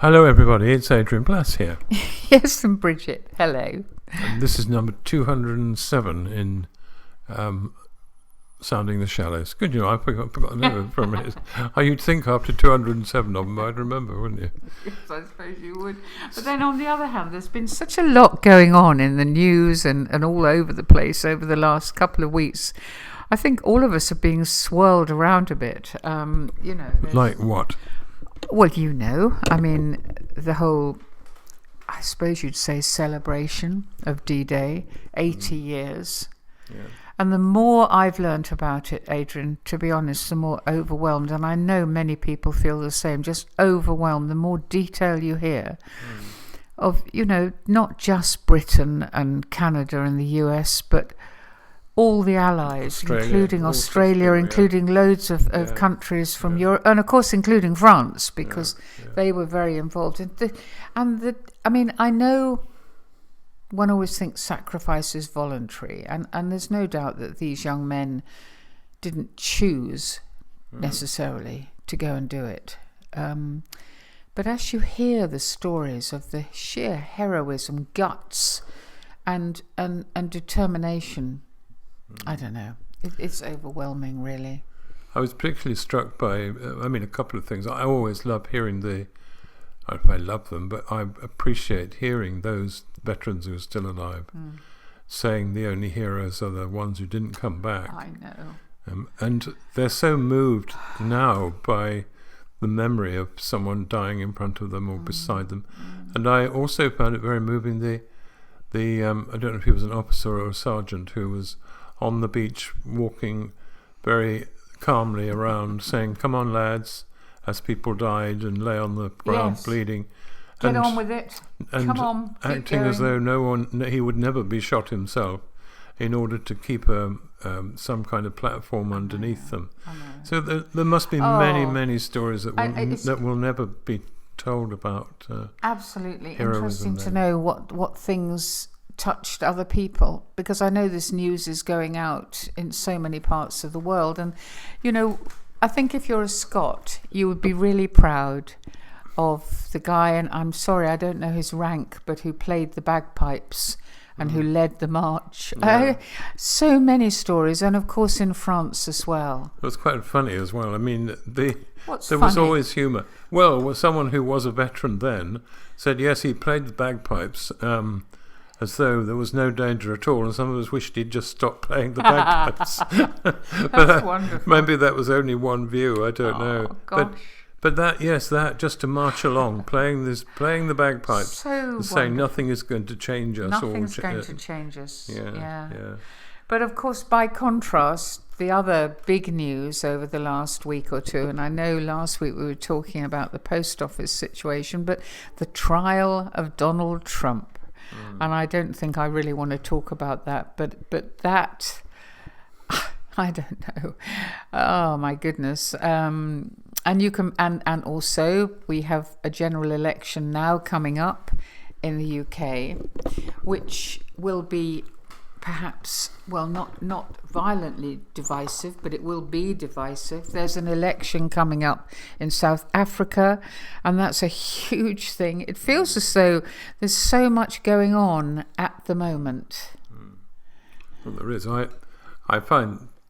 Hello everybody, it's Adrian Blass here. Yes, and Bridget, hello. And this is number 207 in Sounding the Shallows. Good, I forgot the number for a minute. You'd think after 207 of them I'd remember, wouldn't you? Yes, I suppose you would. But then on the other hand, there's been such a lot going on in the news and all over the place over the last couple of weeks. I think all of us are being swirled around a bit. Like what? Well, the whole, I suppose you'd say, celebration of D-Day, 80 years. Yeah. And the more I've learnt about it, Adrian, to be honest, the more overwhelmed, and I know many people feel the same, just overwhelmed, the more detail you hear of, not just Britain and Canada and the US, but all the allies, including Australia, including loads of countries from Europe, and of course including France, because they were very involved. I know one always thinks sacrifice is voluntary, and there's no doubt that these young men didn't choose necessarily to go and do it. But as you hear the stories of the sheer heroism, guts, and determination, I don't know. It's overwhelming, really. I was particularly struck by, a couple of things. I always love hearing I love them, but I appreciate hearing those veterans who are still alive saying the only heroes are the ones who didn't come back. I know. And they're so moved now by the memory of someone dying in front of them or beside them. And I also found it very moving, the I don't know if he was an officer or a sergeant who was on the beach walking very calmly around saying, "Come on lads," as people died and lay on the ground bleeding. Get on with it. Come on, acting as though he would never be shot himself, in order to keep some kind of platform underneath them. So there must be many stories that will never be told about. Absolutely heroism interesting to know what things touched other people, because I know this news is going out in so many parts of the world, and I think if you're a Scot, you would be really proud of the guy, and I'm sorry I don't know his rank, but who played the bagpipes and who led the march. So many stories, and of course in France as well. It was quite funny as well. There funny? was always humour. Well, someone who was a veteran then said yes, he played the bagpipes as though there was no danger at all, and some of us wished he'd just stopped playing the bagpipes. That's wonderful. Maybe that was only one view, I don't know. Gosh. But that just to march along, playing the bagpipes, and saying nothing is going to change us. Nothing's going to change us. Yeah. But of course, by contrast, the other big news over the last week or two, and I know last week we were talking about the post office situation, but the trial of Donald Trump. And I don't think I really want to talk about that, but that, I don't know. Oh my goodness. And you can, and also we have a general election now coming up in the UK, which will be perhaps, not violently divisive, but it will be divisive. There's an election coming up in South Africa, and that's a huge thing. It feels as though there's so much going on at the moment. Well, there is. I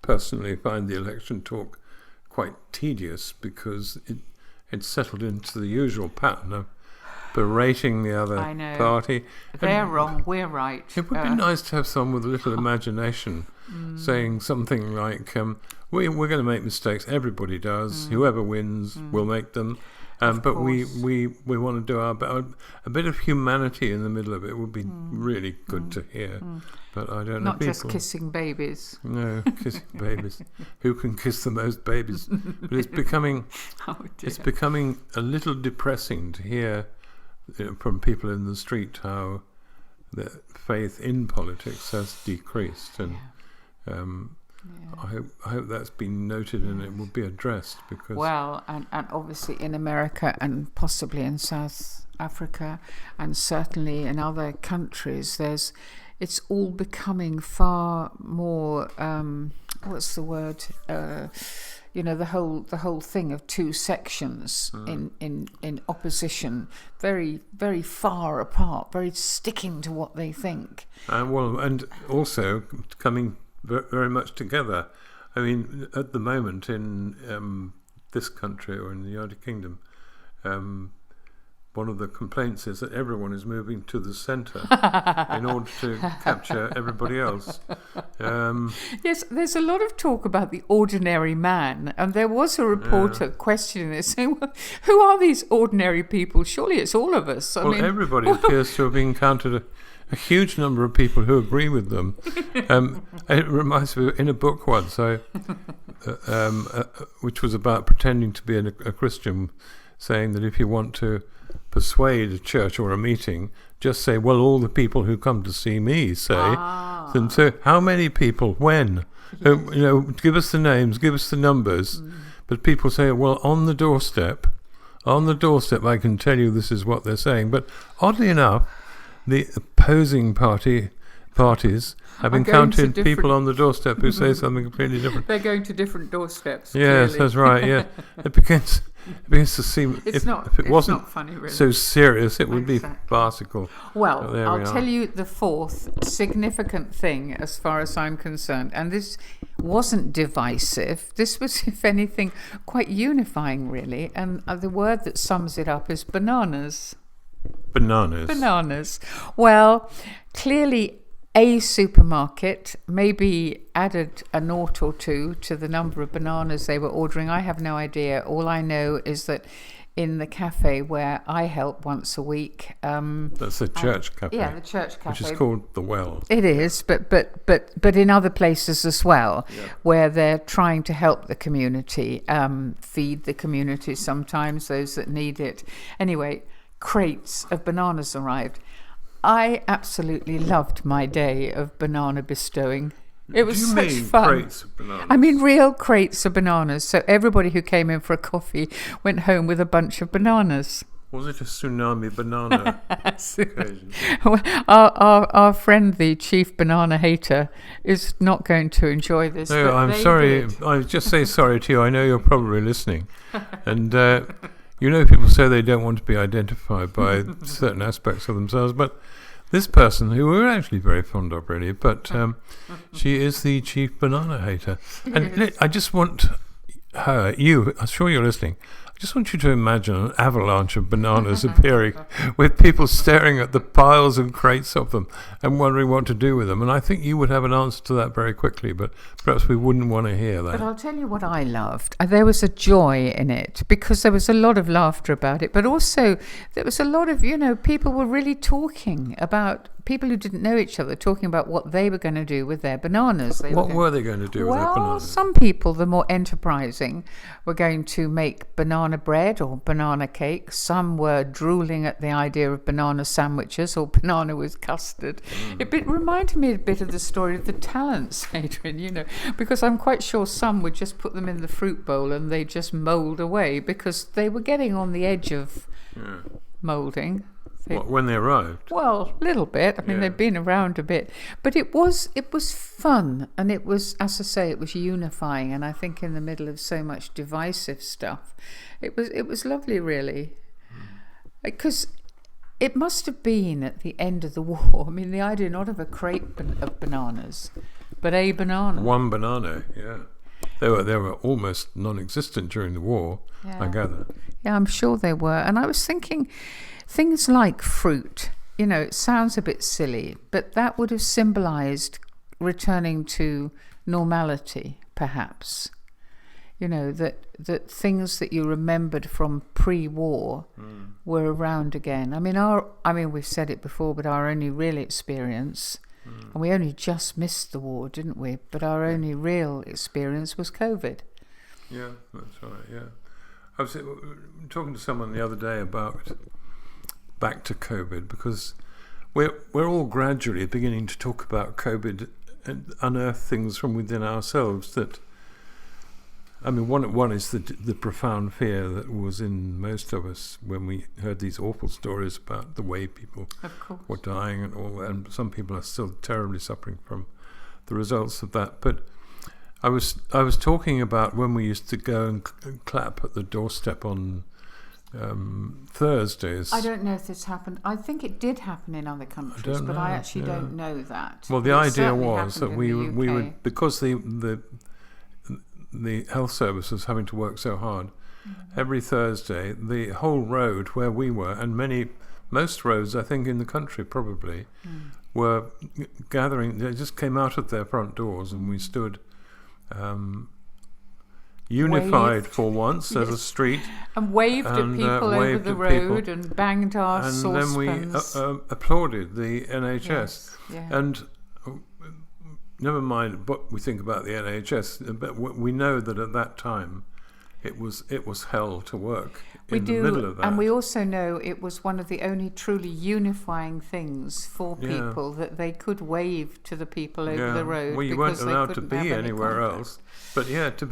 personally find the election talk quite tedious, because it's settled into the usual pattern of berating the other party. They're wrong, we're right. It would be nice to have someone with a little imagination saying something like, we're going to make mistakes, everybody does, whoever wins will make them, but we want to do a bit of humanity in the middle of it would be really good to hear. But I don't know. Not just kissing babies. No, kissing babies. Who can kiss the most babies? But it's becoming a little depressing to hear from people in the street how their faith in politics has decreased, and I hope that's been noted and it will be addressed, because and obviously in America and possibly in South Africa and certainly in other countries, it's all becoming far more what's the word you know, the whole thing of two sections in opposition, very, very far apart, very sticking to what they think. And also coming very much together. I mean, at the moment in this country or in the United Kingdom, one of the complaints is that everyone is moving to the centre in order to capture everybody else. Yes, there's a lot of talk about the ordinary man, and there was a reporter questioning this, saying, well, who are these ordinary people? Surely it's all of us. I mean, everybody appears to have encountered a huge number of people who agree with them. It reminds me, in a book once, which was about pretending to be a Christian, saying that if you want to persuade a church or a meeting, just say, well, all the people who come to see me say. And so how many people, when? Give us the names, give us the numbers. But people say, well, on the doorstep, I can tell you this is what they're saying. But oddly enough, the opposing parties have encountered people on the doorstep who say something completely different. They're going to different doorsteps. Yes, clearly. that's right. Yeah, it begins to seem. If it wasn't not funny, really. so serious, it would be farcical. Well, I'll tell you the fourth significant thing, as far as I'm concerned, and this wasn't divisive. This was, if anything, quite unifying, really. And the word that sums it up is bananas. Bananas. Well, clearly a supermarket maybe added a nought or two to the number of bananas they were ordering. I have no idea. All I know is that in the cafe where I help once a week, that's the church cafe. Yeah, the church cafe, which is called the Well. It is, but in other places as well, where they're trying to help the community, feed the community sometimes, those that need it. Anyway, crates of bananas arrived. I absolutely loved my day of banana bestowing. It was such fun. Crates of bananas? I mean real crates of bananas. So everybody who came in for a coffee went home with a bunch of bananas. Was it a tsunami banana occasion? Our friend, the chief banana hater, is not going to enjoy this. No, I'm sorry. I just say sorry to you. I know you're probably listening. And people say they don't want to be identified by certain aspects of themselves, but this person, who we're actually very fond of, really, but she is the chief banana hater. And I just want I'm sure you're listening, I just want you to imagine an avalanche of bananas appearing with people staring at the piles and crates of them and wondering what to do with them. And I think you would have an answer to that very quickly, but perhaps we wouldn't want to hear that. But I'll tell you what I loved. There was a joy in it because there was a lot of laughter about it, but also there was a lot of, people were really talking about, people who didn't know each other, talking about what they were going to do with their bananas. What were they going to do with their bananas? Well, some people, the more enterprising, were going to make banana bread or banana cake. Some were drooling at the idea of banana sandwiches or banana with custard. It reminded me a bit of the story of the talents, Adrian, because I'm quite sure some would just put them in the fruit bowl and they just mould away because they were getting on the edge of moulding. When they arrived? Well, a little bit. I mean, they've been around a bit. But it was fun, and it was, as I say, it was unifying. And I think in the middle of so much divisive stuff, it was lovely, really. Because it must have been at the end of the war. I mean, the idea not of a crate of bananas, but a banana. One banana, yeah. They were almost non-existent during the war, I gather. Yeah, I'm sure they were. And I was thinking, things like fruit, it sounds a bit silly, but that would have symbolized returning to normality, perhaps. That things that you remembered from pre-war were around again. I mean, we've said it before, but our only real experience, and we only just missed the war, didn't we? But our only real experience was COVID. Yeah, that's right, yeah. I was talking to someone the other day about back to COVID, because we're all gradually beginning to talk about COVID and unearth things from within ourselves that, I mean, one is the profound fear that was in most of us when we heard these awful stories about the way people were dying and all that, and some people are still terribly suffering from the results of that. But I was talking about when we used to go and clap at the doorstep on Thursdays. I don't know if this happened. I think it did happen in other countries, but I actually don't know that. Well, the idea was that we would, because the health service was having to work so hard, every Thursday the whole road where we were, and most roads I think in the country probably, were gathering. They just came out of their front doors, and we stood unified for once as a street, and waved at people over the road and banged our saucepans. And then we applauded the NHS. And never mind what we think about the NHS, but we know that at that time it was hell to work in the middle of that. And we also know it was one of the only truly unifying things for people, that they could wave to the people over the road. Well, you weren't allowed to be anywhere else. But to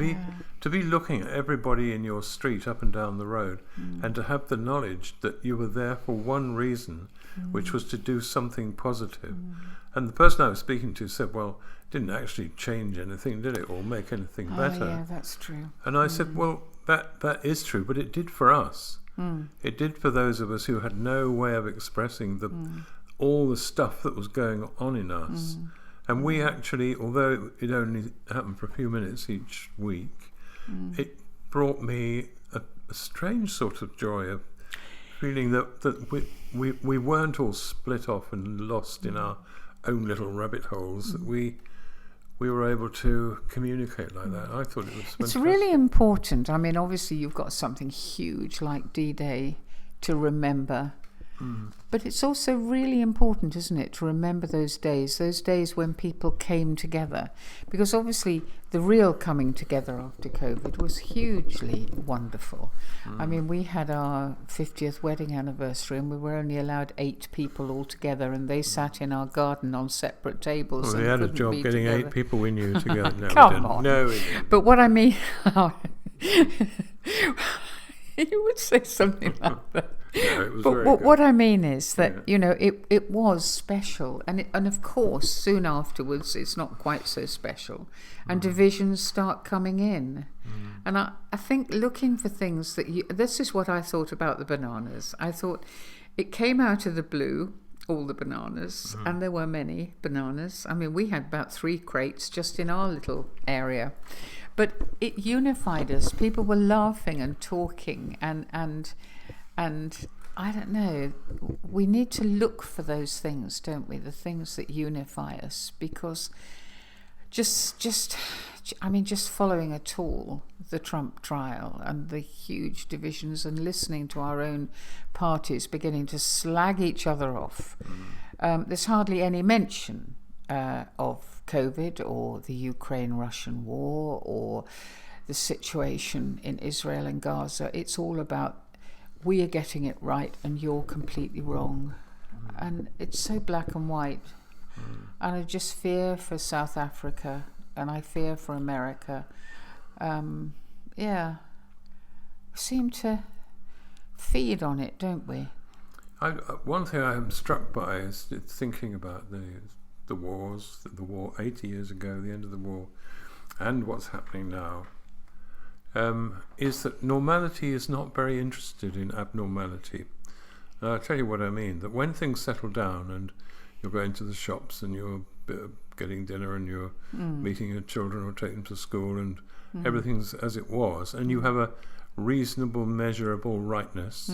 be looking at everybody in your street up and down the road, and to have the knowledge that you were there for one reason, which was to do something positive. And the person I was speaking to said, well, it didn't actually change anything, did it, or make anything better? Yeah, that's true. And I said, well, that is true, but it did for us. It did for those of us who had no way of expressing all the stuff that was going on in us. And we actually, although it only happened for a few minutes each week, it brought me a strange sort of joy of feeling that we weren't all split off and lost in our own little rabbit holes, that we were able to communicate like that. I thought it was fantastic. It's really important. I mean, obviously you've got something huge like D-Day to remember. But it's also really important, isn't it, to remember those days when people came together. Because obviously the real coming together after COVID was hugely wonderful. I mean, we had our 50th wedding anniversary, and we were only allowed 8 people all together, and they sat in our garden on separate tables. Well, we had a job getting together. 8 people we knew together. No, Come on. No, we didn't. But what I mean... You would say something like that. No, it was but very good. What I mean is that, it was special. And of course, soon afterwards, it's not quite so special. And divisions start coming in. And I think looking for things that this is what I thought about the bananas. I thought it came out of the blue, all the bananas, and there were many bananas. I mean, we had about 3 crates just in our little area. But it unified us. People were laughing and talking, and I don't know. We need to look for those things, don't we? The things that unify us, because just following at all the Trump trial and the huge divisions, and listening to our own parties beginning to slag each other off. There's hardly any mention of COVID or the Ukraine-Russian war or the situation in Israel and Gaza. It's all about, we are getting it right and you're completely wrong. And it's so black and white. And I just fear for South Africa, and I fear for America. We seem to feed on it, don't we? One thing I am struck by is thinking about the wars, the war 80 years ago, the end of the war, and what's happening now, is that normality is not very interested in abnormality. And I'll tell you what I mean, that when things settle down and you're going to the shops and you're getting dinner and you're meeting your children or taking them to school and everything's as it was, and you have a reasonable measurable rightness,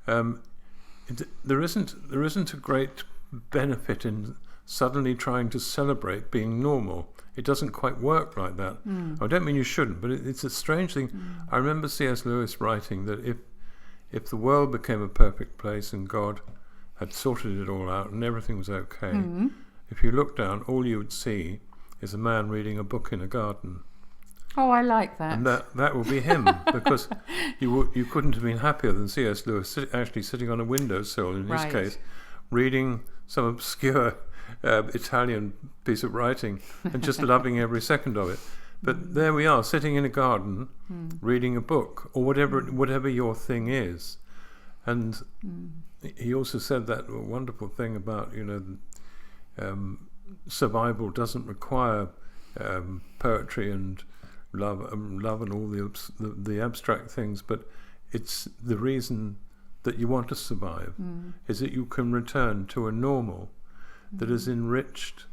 there isn't a great benefit in suddenly trying to celebrate being normal. It doesn't quite work like that. I don't mean you shouldn't, but it's a strange thing. I remember C.S. Lewis writing that if the world became a perfect place and God had sorted it all out and everything was okay, if you look down, all you would see is a man reading a book in a garden. Oh, I like that. And that will be him, because you couldn't have been happier than C.S. Lewis actually sitting on a windowsill, in his case, reading some obscure Italian piece of writing and just loving every second of it. But there we are, sitting in a garden, reading a book, or whatever your thing is. And he also said that wonderful thing about, survival doesn't require poetry and love and all the abstract things, but it's the reason that you want to survive is that you can return to a normal that is enriched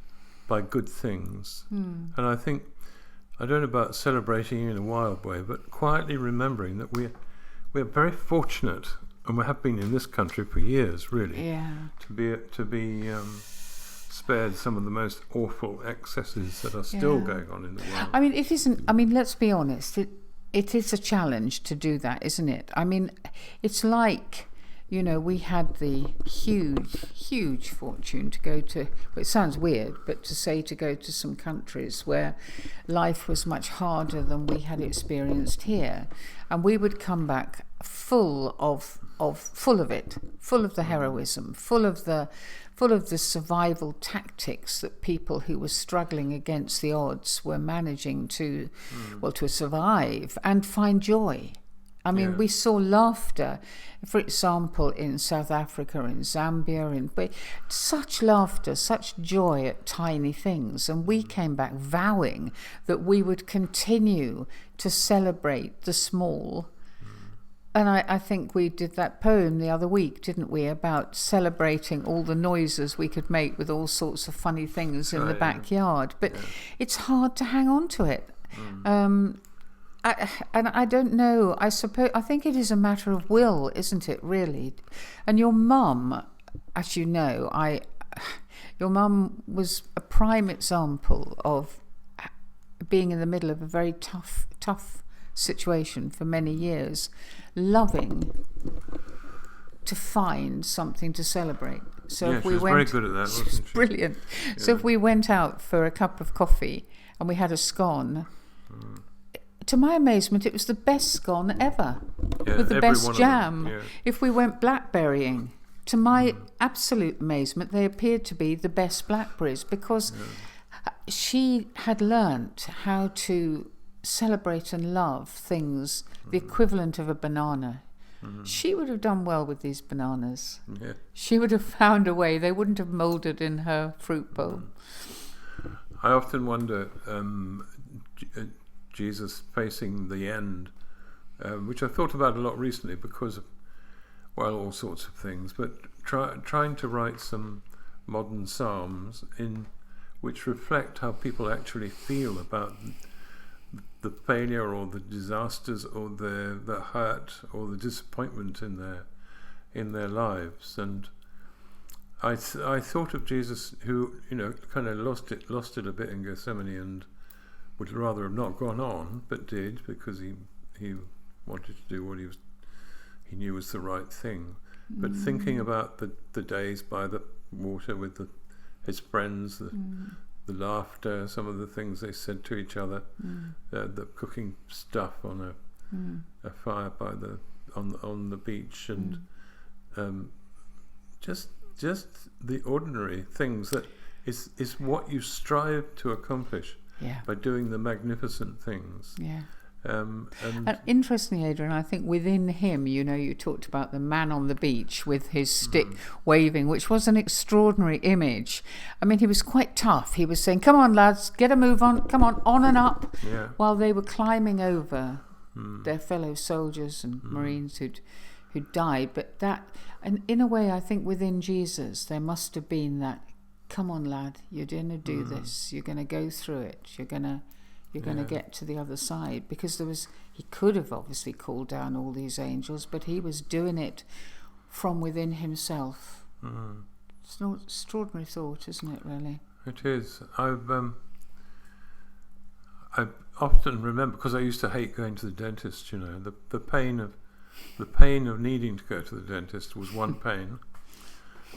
by good things. And I think, I don't know about celebrating in a wild way, but quietly remembering that we're very fortunate, and we have been in this country for years, really, to be spared some of the most awful excesses that are still going on in the world. I mean, it isn't. I mean, let's be honest. It is a challenge to do that, isn't it? I mean, it's like, you know, we had the huge fortune to go to, well, it sounds weird, but to go to some countries where life was much harder than we had experienced here. And we would come back full of it, full of the heroism, full of the survival tactics that people who were struggling against the odds were managing to survive and find joy. I mean, we saw laughter, for example, in South Africa, in Zambia, such laughter, such joy at tiny things. And we came back vowing that we would continue to celebrate the small. And I think we did that poem the other week, didn't we, about celebrating all the noises we could make with all sorts of funny things in the backyard. But it's hard to hang on to it. I don't know. I think it is a matter of will, isn't it, really? And your mum, as you know, your mum was a prime example of being in the middle of a very tough situation for many years, loving to find something to celebrate. So if we was went, very good at that, wasn't she? Brilliant. Yeah. So if we went out for a cup of coffee and we had a scone, to my amazement, it was the best scone ever, with the best jam. Yeah. If we went blackberrying, to my absolute amazement, they appeared to be the best blackberries, because she had learnt how to celebrate and love things, the equivalent of a banana. She would have done well with these bananas. Yeah. She would have found a way. They wouldn't have moulded in her fruit bowl. I often wonder, Jesus facing the end, which I've thought about a lot recently because of, well, all sorts of things, but trying to write some modern psalms in which reflect how people actually feel about the failure or the disasters or the hurt or the disappointment in their lives. And I thought of Jesus, who, you know, kind of lost it a bit in Gethsemane and would rather have not gone on, but did, because he wanted to do what he knew was the right thing. But thinking about the days by the water with his friends, the laughter, some of the things they said to each other, the cooking stuff on a fire on the beach, and just the ordinary things that is what you strive to accomplish by doing the magnificent things. And interestingly, Adrian, I think within him, you know, you talked about the man on the beach with his stick waving, which was an extraordinary image. I mean, he was quite tough. He was saying, "Come on, lads, get a move on, come on and up," while they were climbing over their fellow soldiers and Marines who'd died. But that, and in a way, I think within Jesus, there must have been that, "Come on, lad, you're going to do this. You're going to go through it. You're going to get to the other side," because he could have obviously called down all these angels, but he was doing it from within himself. It's an extraordinary thought, isn't it, really? It is. I often remember, because I used to hate going to the dentist, you know, the pain of needing to go to the dentist was one pain.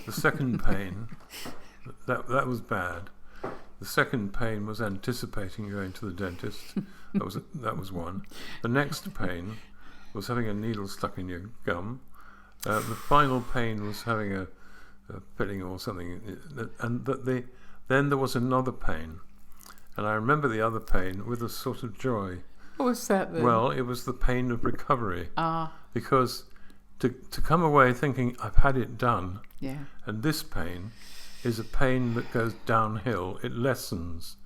The second pain, that was bad. The second pain was anticipating going to the dentist. That was one. The next pain was having a needle stuck in your gum. The final pain was having a filling or something. And then there was another pain. And I remember the other pain with a sort of joy. What was that then? Well, it was the pain of recovery. Because to come away thinking, I've had it done, and this pain is a pain that goes downhill. It lessens,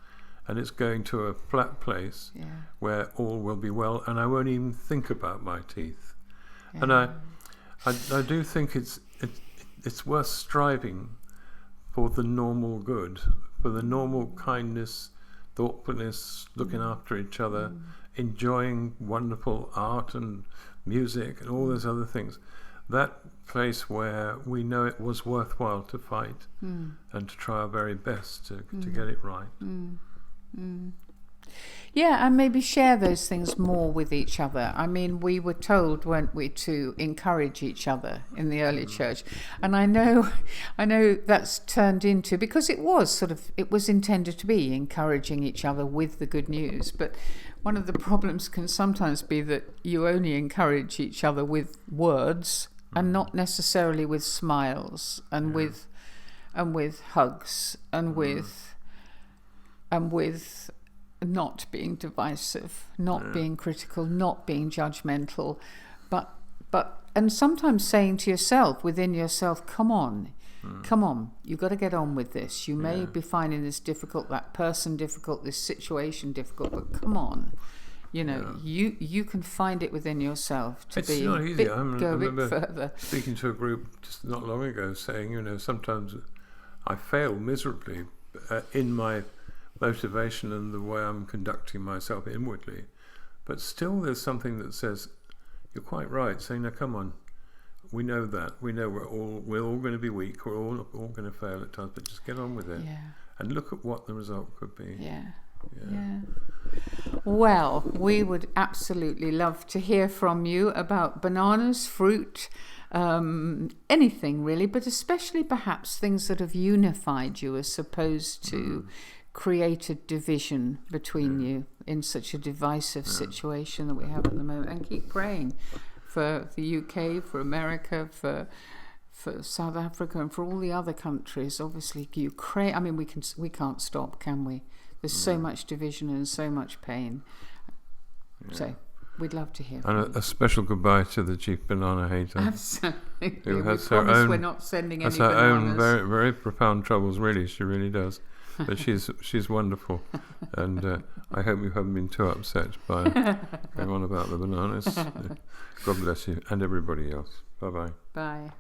and it's going to a flat place Yeah. where all will be well, and I won't even think about my teeth. Yeah. And I do think it's worth striving for the normal good, for the normal kindness, thoughtfulness, looking after each other, enjoying wonderful art and music and all those other things. That place where we know it was worthwhile to fight and to try our very best to get it right. Yeah, and maybe share those things more with each other. I mean, we were told, weren't we, to encourage each other in the early church. And I know that's turned into, because it was intended to be encouraging each other with the good news. But one of the problems can sometimes be that you only encourage each other with words and not necessarily with smiles and with hugs and with not being divisive, not being critical, not being judgmental, but and sometimes saying to yourself, within yourself, come on, you've got to get on with this. You may be finding this difficult, that person difficult, this situation difficult, but come on. You know, you can find it within yourself to it's not easy. go a bit further. Speaking to a group just not long ago, saying, sometimes I fail miserably in my motivation and the way I'm conducting myself inwardly, but still there's something that says, you're quite right, saying, now come on, we know that, we know we're all going to be weak, we're all going to fail at times, but just get on with it and look at what the result could be. Yeah. Well, we would absolutely love to hear from you about bananas, fruit, anything really, but especially perhaps things that have unified you as opposed to created division between you in such a divisive situation that we have at the moment. And keep praying for the UK, for America, for South Africa, and for all the other countries. Obviously, Ukraine. I mean, we can't stop, can we? There's so much division and so much pain. So we'd love to hear from you. And a special goodbye to the chief banana hater. Absolutely. Who has we promise her own, we're not sending any has her bananas. own very, very profound troubles, really. She really does. But she's wonderful. And I hope you haven't been too upset by going on about the bananas. God bless you and everybody else. Bye-bye. Bye.